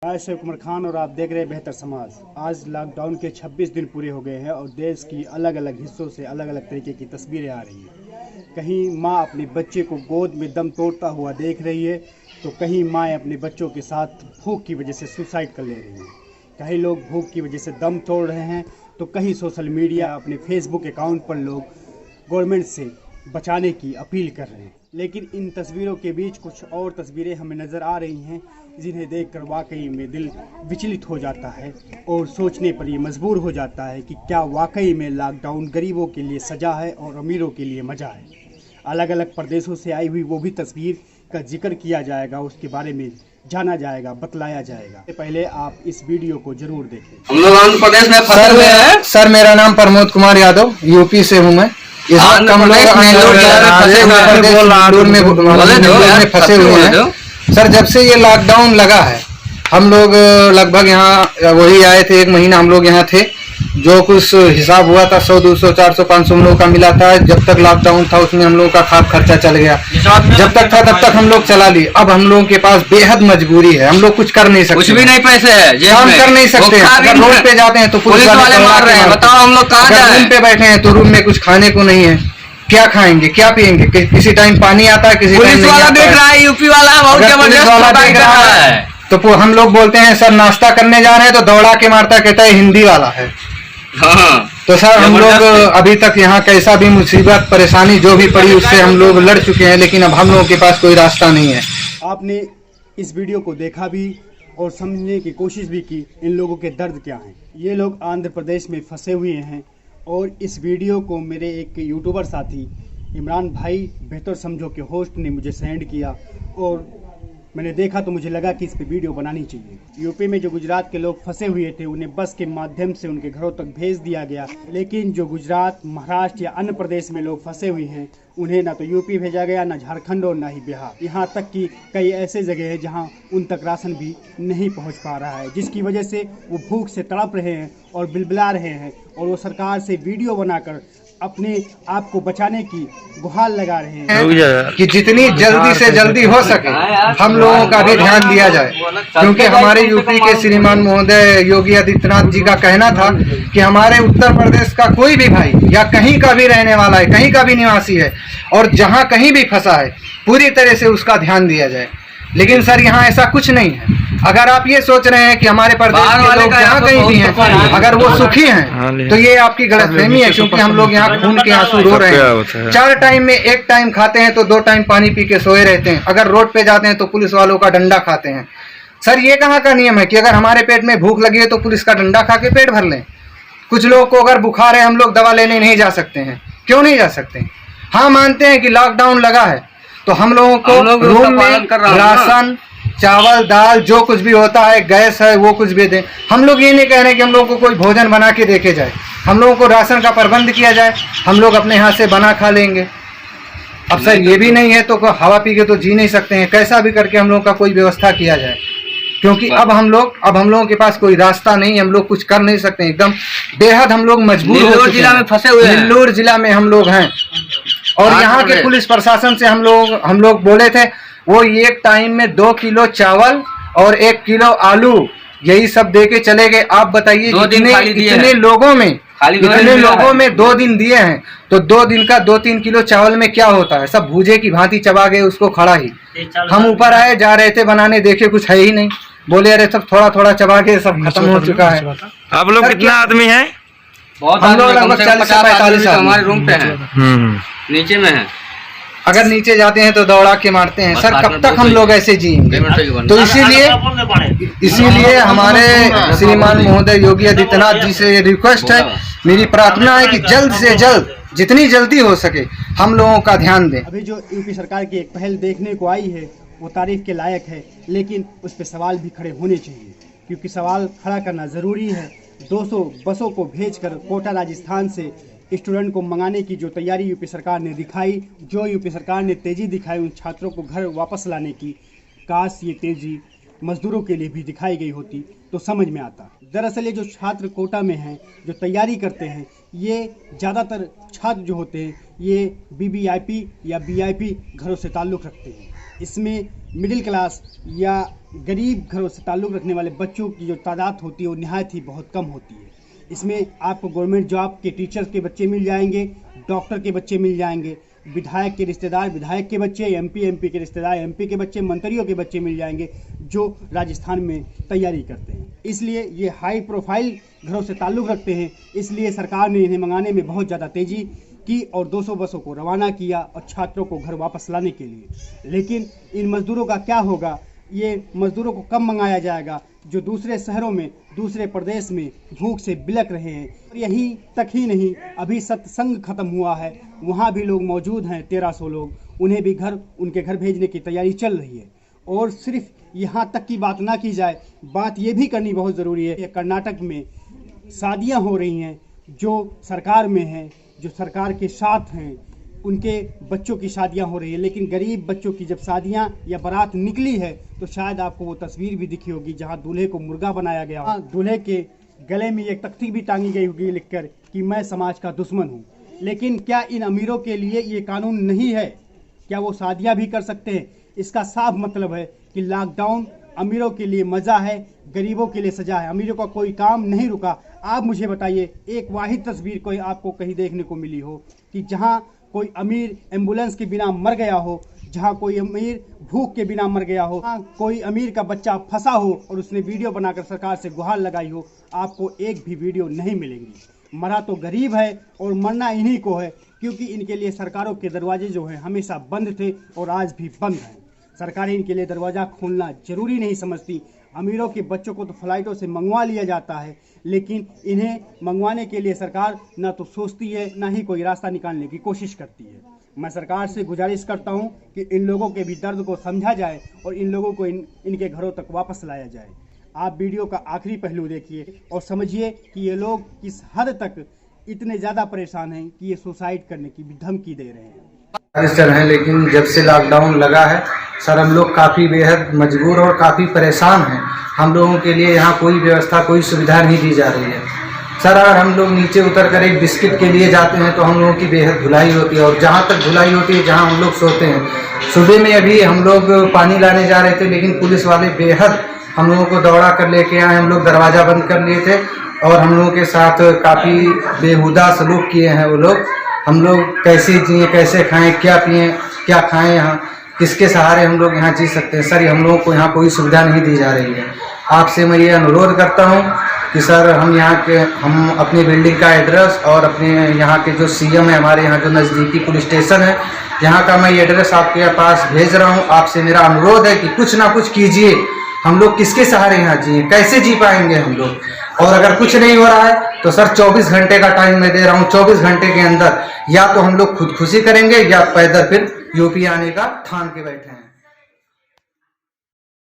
मैं शिव कुमार खान और आप देख रहे हैं बेहतर समाज। आज लॉकडाउन के 26 दिन पूरे हो गए हैं और देश की अलग अलग हिस्सों से अलग अलग तरीके की तस्वीरें आ रही हैं। कहीं माँ अपने बच्चे को गोद में दम तोड़ता हुआ देख रही है, तो कहीं माएँ अपने बच्चों के साथ भूख की वजह से सुसाइड कर ले रही हैं। कई लोग भूख की वजह से दम तोड़ रहे हैं, तो कहीं सोशल मीडिया अपने फेसबुक अकाउंट पर लोग गवर्नमेंट से बचाने की अपील कर रहे हैं। लेकिन इन तस्वीरों के बीच कुछ और तस्वीरें हमें नज़र आ रही हैं, जिन्हें देखकर वाकई में दिल विचलित हो जाता है और सोचने पर ये मजबूर हो जाता है कि क्या वाकई में लॉकडाउन गरीबों के लिए सजा है और अमीरों के लिए मजा है। अलग अलग प्रदेशों से आई हुई वो भी तस्वीर का जिक्र किया जाएगा, उसके बारे में जाना जाएगा, बतलाया जाएगा। पहले आप इस वीडियो को जरूर देखें। हम लोग आंध्र प्रदेश में फंसे हुए हैं। सर, मेरा नाम प्रमोद कुमार यादव, यूपी से हूँ मैं। आंध्र प्रदेश में फंसे हुए हैं सर। जब से ये लॉकडाउन लगा है, हम लोग लगभग यहाँ वही आए थे, 1 महीना हम लोग यहाँ थे। जो कुछ हिसाब हुआ था 100, 200, 400, 500 हम लोगों का मिला था। जब तक लॉकडाउन था उसमें हम लोगों का खाप खर्चा चल गया। जब तक था तब तक हम लोग चला ली। अब हम लोगों के पास बेहद मजबूरी है, हम लोग कुछ कर नहीं सकते, कुछ भी नहीं, पैसे है काम कर नहीं सकते। अगर रोड पे जाते हैं तो पुलिस वाले मार रहे हैं। बताओ हम लोग कहाँ जाएं? रूम पे बैठे हैं तो रूम में कुछ खाने को नहीं है, क्या खाएंगे, क्या पिएंगे? किसी टाइम पानी आता है, किसी टाइम पुलिस वाला देख रहा है, यूपी वाला बहुत जबरदस्त। तो हम लोग बोलते हैं सर नाश्ता करने जा रहे हैं, तो दौड़ा के मारता है, कहता है हिंदी वाला है। हाँ। तो सर हम लोग अभी तक यहाँ कैसा भी मुसीबत परेशानी जो भी पड़ी उससे हम लोग लड़ चुके हैं, लेकिन अब हम लोगों के पास कोई रास्ता नहीं है। आपने इस वीडियो को देखा भी और समझने की कोशिश भी की इन लोगों के दर्द क्या हैं। ये लोग आंध्र प्रदेश में फंसे हुए हैं और इस वीडियो को मेरे एक यूट्यूबर साथी इमरान भाई बेहतर समझो के होस्ट ने मुझे सेंड किया और मैंने देखा तो मुझे लगा कि इस पे वीडियो बनानी चाहिए। यूपी में जो गुजरात के लोग फंसे हुए थे उन्हें बस के माध्यम से उनके घरों तक भेज दिया गया, लेकिन जो गुजरात, महाराष्ट्र या अन्य प्रदेश में लोग फंसे हुए हैं उन्हें ना तो यूपी भेजा गया, ना झारखंड और ना ही बिहार। यहाँ तक कि कई ऐसे जगह हैं जहाँ उन तक राशन भी नहीं पहुँच पा रहा है, जिसकी वजह से वो भूख से तड़प रहे हैं और बिलबिला रहे हैं और वो सरकार से वीडियो बनाकर अपने आप को बचाने की गुहार लगा रहे हैं कि जितनी जल्दी से जल्दी हो सके हम लोगों का भी ध्यान दिया जाए, क्योंकि हमारे यूपी के श्रीमान महोदय योगी आदित्यनाथ जी का कहना था कि हमारे उत्तर प्रदेश का कोई भी भाई या कहीं का भी रहने वाला है, कहीं का भी निवासी है और जहां कहीं भी फंसा है पूरी तरह से उसका ध्यान दिया जाए। लेकिन सर यहाँ ऐसा कुछ नहीं है। अगर आप ये सोच रहे हैं कि हमारे प्रदेश के लोग जहाँ कहीं भी हैं अगर वो सुखी हैं तो ये आपकी गलतफहमी है, क्योंकि हम लोग यहाँ खून के आंसू रो रहे हैं। 4 टाइम में 1 टाइम खाते हैं तो 2 टाइम पानी पी के सोए रहते हैं। अगर रोड पे जाते हैं तो पुलिस वालों का डंडा खाते हैं। सर ये कहाँ का नियम है कि अगर हमारे पेट में भूख लगी है तो पुलिस का डंडा खा के पेट भर लें? कुछ लोगों को अगर बुखार है हम लोग दवा लेने नहीं जा सकते हैं, क्यों नहीं जा सकते? हाँ मानते हैं कि लॉकडाउन लगा है तो हम लोगों को रूम में राशन, चावल, दाल जो कुछ भी होता है, गैस है, वो कुछ भी दें। हम लोग ये नहीं कह रहे कि हम लोगों को कोई भोजन बना के देके जाए, हम लोगों को राशन का प्रबंध किया जाए, हम लोग अपने हाथ से बना खा लेंगे। अब सर ये भी नहीं है तो हवा पी के तो जी नहीं सकते हैं, कैसा भी करके हम लोग का कोई व्यवस्था किया जाए, क्योंकि अब हम लोगों के पास कोई रास्ता नहीं, हम लोग कुछ कर नहीं सकते, एकदम बेहद हम लोग मजबूर हो चुके हैं। फंसे हुए हैं। नेल्लोर जिला में हम लोग हैं और यहाँ के पुलिस प्रशासन से हम लोग बोले थे वो 1 टाइम में 2 किलो चावल और 1 किलो आलू यही सब दे के चले गए। आप बताइए कितने लोगों में 2 दिन दिए हैं तो 2 दिन का 2-3 किलो चावल में क्या होता है? सब भूजे की भांति चबा गए उसको खड़ा ही। हम ऊपर आए, जा रहे थे बनाने, देखे कुछ है ही नहीं, बोले अरे सब थोड़ा थोड़ा चबा के सब खत्म हो चुका है। आप लोग कितना आदमी है? हम लोग लगभग 40 से 45 हमारे रूम पे है, नीचे में है। अगर नीचे जाते हैं तो दौड़ा के मारते हैं। सर कब तक हम लोग ऐसे जिएंगे? तो इसीलिए हमारे श्रीमान महोदय योगी आदित्यनाथ जी से रिक्वेस्ट है, मेरी प्रार्थना है कि जल्द से जल्द जितनी जल्दी हो सके हम लोगों का ध्यान दें। अभी जो यूपी सरकार की एक पहल देखने को आई है वो तारीफ के लायक है, लेकिन उस पर सवाल भी खड़े होने चाहिए, क्योंकि सवाल खड़ा करना ज़रूरी है। 200 बसों को भेजकर कोटा राजस्थान से स्टूडेंट को मंगाने की जो तैयारी यूपी सरकार ने दिखाई, जो यूपी सरकार ने तेज़ी दिखाई उन छात्रों को घर वापस लाने की, काश ये तेज़ी मजदूरों के लिए भी दिखाई गई होती तो समझ में आता। दरअसल ये जो छात्र कोटा में हैं, जो तैयारी करते हैं, ये ज़्यादातर छात्र जो होते हैं ये BBIP या BIP घरों से ताल्लुक़ रखते हैं इसमें मिडिल क्लास या गरीब घरों से ताल्लुक़ रखने वाले बच्चों की जो तादाद होती है वो निहायत ही बहुत कम होती है। इसमें आपको गवर्नमेंट जॉब के टीचर्स के बच्चे मिल जाएंगे, डॉक्टर के बच्चे मिल जाएंगे, विधायक के रिश्तेदार विधायक के बच्चे, एमपी के रिश्तेदार एमपी के बच्चे, मंत्रियों के बच्चे मिल जाएंगे जो राजस्थान में तैयारी करते हैं। इसलिए ये हाई प्रोफाइल घरों से ताल्लुक़ रखते हैं, इसलिए सरकार ने इन्हें मंगाने में बहुत ज़्यादा तेज़ी की और 200 बसों को रवाना किया और छात्रों को घर वापस लाने के लिए। लेकिन इन मज़दूरों का क्या होगा? ये मज़दूरों को कब मंगाया जाएगा जो दूसरे शहरों में, दूसरे प्रदेश में भूख से बिलक रहे हैं। और यहीं तक ही नहीं, अभी सत्संग ख़त्म हुआ है, वहाँ भी लोग मौजूद हैं, 1300 लोग, उन्हें भी उनके घर भेजने की तैयारी चल रही है। और सिर्फ यहाँ तक की बात ना की जाए, बात ये भी करनी बहुत ज़रूरी है। कर्नाटक में शादियाँ हो रही हैं जो सरकार में हैं, जो सरकार के साथ हैं, उनके बच्चों की शादियां हो रही है, लेकिन गरीब बच्चों की जब शादियां या बारात निकली है तो शायद आपको वो तस्वीर भी दिखी होगी जहां दूल्हे को मुर्गा बनाया गया, दूल्हे के गले में एक तख्ती भी टांगी गई होगी लिखकर कि मैं समाज का दुश्मन हूं। लेकिन क्या इन अमीरों के लिए ये कानून नहीं है? क्या वो शादियां भी कर सकते हैं? इसका साफ मतलब है कि लॉकडाउन अमीरों के लिए मज़ा है, गरीबों के लिए सजा है। अमीरों का कोई काम नहीं रुका। आप मुझे बताइए एक वाहिद तस्वीर कोई आपको कहीं देखने को मिली हो कि जहां कोई अमीर एम्बुलेंस के बिना मर गया हो, जहां कोई अमीर भूख के बिना मर गया हो, कोई अमीर का बच्चा फंसा हो और उसने वीडियो बनाकर सरकार से गुहार लगाई हो? आपको एक भी वीडियो नहीं मिलेंगी। मरा तो गरीब है और मरना इन्हीं को है, क्योंकि इनके लिए सरकारों के दरवाजे जो हैं हमेशा बंद थे और आज भी बंद हैं। सरकारें इनके लिए दरवाज़ा खोलना जरूरी नहीं समझती। अमीरों के बच्चों को तो फ्लाइटों से मंगवा लिया जाता है, लेकिन इन्हें मंगवाने के लिए सरकार ना तो सोचती है, ना ही कोई रास्ता निकालने की कोशिश करती है। मैं सरकार से गुजारिश करता हूं कि इन लोगों के भी दर्द को समझा जाए और इन लोगों को इनके घरों तक वापस लाया जाए। आप वीडियो का आखिरी पहलू देखिए और समझिए कि ये लोग किस हद तक इतने ज़्यादा परेशान हैं कि ये सुसाइड करने की भी धमकी दे रहे हैं। सर हैं, लेकिन जब से लॉकडाउन लगा है सर हम लोग काफ़ी बेहद मजबूर और काफ़ी परेशान हैं। हम लोगों के लिए यहाँ कोई व्यवस्था, कोई सुविधा नहीं दी जा रही है। सर अगर हम लोग नीचे उतर कर एक बिस्किट के लिए जाते हैं तो हम लोगों की बेहद धुलाई होती है, और जहाँ तक धुलाई होती है जहाँ हम लोग सोते हैं। सुबह में अभी हम लोग पानी लाने जा रहे थे, लेकिन पुलिस वाले बेहद हम लोगों को दौड़ा कर लेके आए। हम लोग दरवाज़ा बंद कर लिए थे और हम लोगों के साथ काफ़ी बेहुदा सलूक किए हैं वो लोग। हम लोग कैसे जिए, कैसे खाएं, क्या पिएं, क्या खाएं, यहाँ किसके सहारे हम लोग यहाँ जी सकते हैं? सर हम लोगों को यहाँ कोई सुविधा नहीं दी जा रही है। आपसे मैं ये अनुरोध करता हूँ कि सर हम अपनी बिल्डिंग का एड्रेस और अपने यहाँ के जो सीएम है, हमारे यहाँ जो नज़दीकी पुलिस स्टेशन है, यहाँ का मैं एड्रेस आपके पास भेज रहा हूँ। आपसे मेरा अनुरोध है कि कुछ ना कुछ कीजिए। हम लोग किसके सहारे यहाँ जिए, कैसे जी पाएंगे हम लोग? और अगर कुछ नहीं हो रहा है तो सर 24 घंटे का टाइम मैं दे रहा हूँ। 24 घंटे के अंदर या तो हम लोग खुदकुशी करेंगे या पैदल फिर यूपी आने का ठान के बैठे हैं।